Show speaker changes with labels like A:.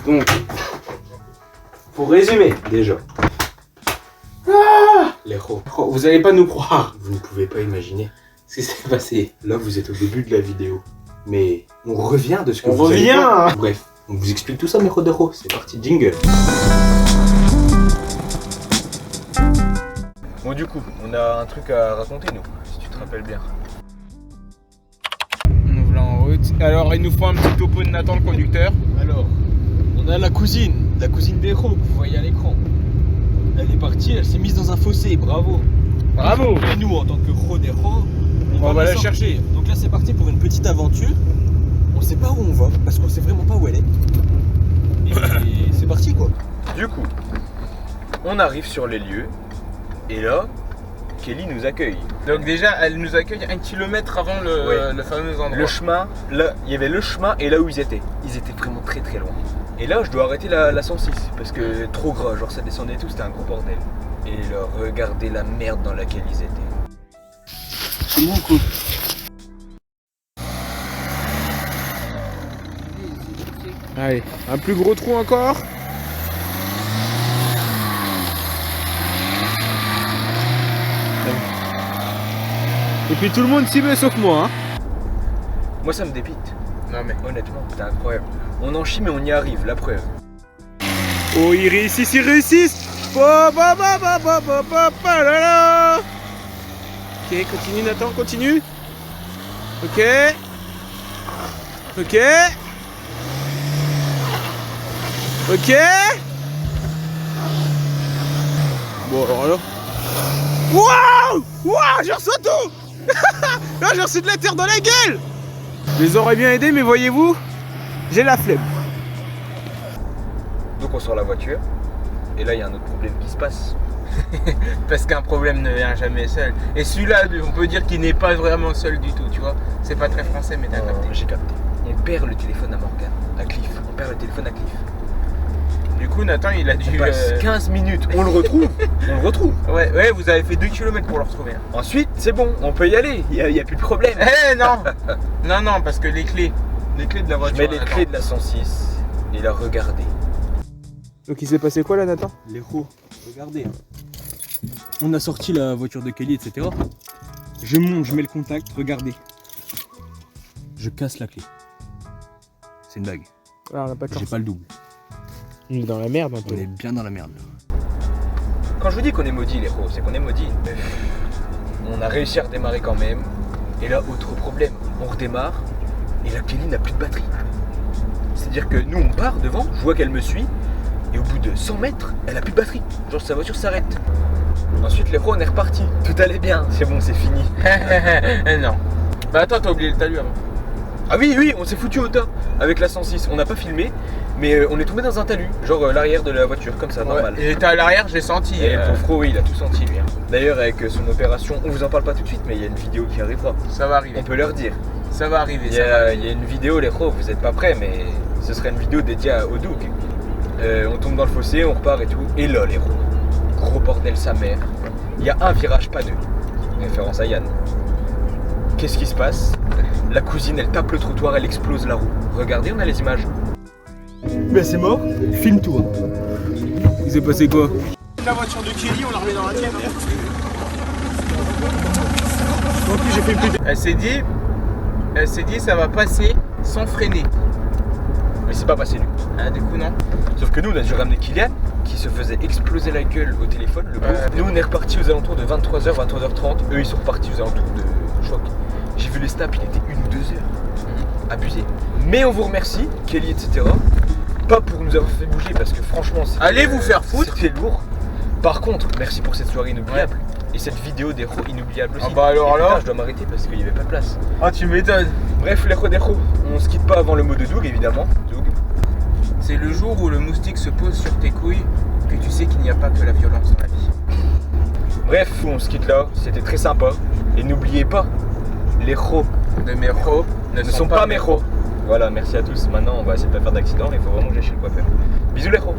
A: Donc, pour résumer, déjà. Les héros, vous allez pas nous croire. Vous ne pouvez pas imaginer ce qui s'est passé. Là, vous êtes au début de la vidéo. Mais on revient de ce que vous avez vu. Bref, on vous explique tout ça, mes héros. C'est parti, jingle.
B: Bon, du coup, on a un truc à raconter, nous, si tu te rappelles bien.
C: Nous voilà en route. Alors, il nous faut un petit topo de Nathan, le conducteur.
B: Alors, on a la cousine des héros que vous voyez à l'écran. Elle est partie, elle s'est mise dans un fossé, bravo.
C: Bravo.
B: Et nous, en tant que héros des héros,
C: on va la chercher.
B: Donc là, c'est parti pour une petite aventure. On sait pas où on va, parce qu'on sait vraiment pas où elle est. Et c'est parti, quoi. Du coup, on arrive sur les lieux. Et là, Kelly nous accueille.
C: Donc déjà, elle nous accueille 1 kilomètre avant le fameux endroit.
B: Le chemin, là, il y avait le chemin et là où ils étaient. Ils étaient vraiment très très loin. Et là, je dois arrêter la 106 parce que trop gras, genre ça descendait et tout, c'était un gros bordel. Et là, regardez la merde dans laquelle ils étaient.
A: C'est bon, quoi.
C: Allez, un plus gros trou encore. Et puis tout le monde s'y met sauf moi. Hein.
B: Moi, ça me dépite.
C: Non mais
B: Honnêtement, c'est incroyable. On en chie, mais on y arrive, la preuve.
C: oh, ils réussissent, ils réussissent. Ok, continue Nathan, continue. Ok. Ok. Ok. Bon alors là. Waouh! Waouh! J'ai reçu tout! Là j'ai reçu de la terre dans la gueule! Je les aurais bien aidés mais voyez-vous, j'ai la flemme.
B: Donc on sort la voiture. Et là il y a un autre problème qui se passe.
C: Parce qu'un problème ne vient jamais seul. Et celui-là, on peut dire qu'il n'est pas vraiment seul du tout, tu vois. C'est pas très français mais t'as capté.
B: J'ai capté. On perd le téléphone à Morgan, à Cliff. On perd le téléphone à Cliff.
C: Du coup, Nathan, il a dû...
B: On passe 15 minutes, on le retrouve. On le retrouve.
C: Ouais, vous avez fait 2 km pour le retrouver. Hein.
B: Ensuite, c'est bon, on peut y aller. Il y a plus de problème.
C: Eh non. Non, parce que les clés de la voiture...
B: Je mets les clés de la 106 et la regardez.
C: Donc il s'est passé quoi là, Nathan?
B: Les roues, regardez. On a sorti la voiture de Kelly, etc. Je monte, je mets le contact, regardez. Je casse la clé. C'est une blague.
C: Ah, on a pas de chance.
B: J'ai pas le double.
C: On est dans la merde un peu.
B: On est bien dans la merde. Quand je vous dis qu'on est maudit, les héros, c'est qu'on est maudit. On a réussi à redémarrer quand même. Et là, autre problème, on redémarre et la Kelly n'a plus de batterie. C'est-à-dire que nous, on part devant, je vois qu'elle me suit. Et au bout de 100 mètres, elle a plus de batterie. Genre sa voiture s'arrête. Ensuite, les héros, on est reparti. Tout allait bien. C'est bon, c'est fini.
C: Non. Bah attends, t'as oublié le talus avant.
B: Ah oui, on s'est foutu au tas avec la 106. On n'a pas filmé, mais on est tombé dans un talus. Genre l'arrière de la voiture, comme ça, normal.
C: Et t'es à l'arrière, j'ai senti.
B: Et le pauvre, oui, il a tout senti, lui. Hein. D'ailleurs, avec son opération, on vous en parle pas tout de suite, mais il y a une vidéo qui arrivera.
C: Ça va arriver.
B: On peut leur dire.
C: Ça va arriver.
B: Il y a une vidéo, les héros, vous êtes pas prêts, mais ce serait une vidéo dédiée au Doug. On tombe dans le fossé, on repart et tout. Et là, les héros, gros bordel sa mère. Il y a un virage, pas deux. Référence à Yann. Qu'est-ce qui se passe? La cousine, elle tape le trottoir, elle explose la roue. Regardez, on a les images. Mais c'est mort, filme-toi.
C: Il s'est passé quoi? La voiture de Kelly, on la remet dans la tienne.
B: En plus, j'ai fait une petite...
C: Elle s'est dit, ça va passer sans freiner.
B: Mais c'est pas passé, lui.
C: Ah, du coup, non.
B: Sauf que nous, on a dû ramener Kylian, qui se faisait exploser la gueule au téléphone, le pauvre. Nous, on est repartis aux alentours de 23h, 23h30. Eux, ils sont repartis aux alentours de... Choc. J'ai vu les snaps, il était 1 ou 2 heures. Abusé. Mais on vous remercie, Kelly, etc. Pas pour nous avoir fait bouger, parce que franchement,
C: allez vous faire foutre.
B: C'était lourd. Par contre, merci pour cette soirée inoubliable. Et cette vidéo des héros inoubliables aussi.
C: Ah bah alors là,
B: je dois m'arrêter parce qu'il n'y avait pas de place.
C: Ah, tu m'étonnes.
B: Bref, les héros des héros, on se quitte pas avant le mot de Doug, évidemment. Doug.
C: C'est le jour où le moustique se pose sur tes couilles que tu sais qu'il n'y a pas que la violence dans la vie.
B: Bref, on se quitte là, c'était très sympa. Et n'oubliez pas, les héros
C: de mes héros
B: ne sont pas mes héros. Voilà, merci à tous. Maintenant, on va essayer de pas faire d'accident. Il faut vraiment que j'aille chez le coiffeur. Bisous les héros.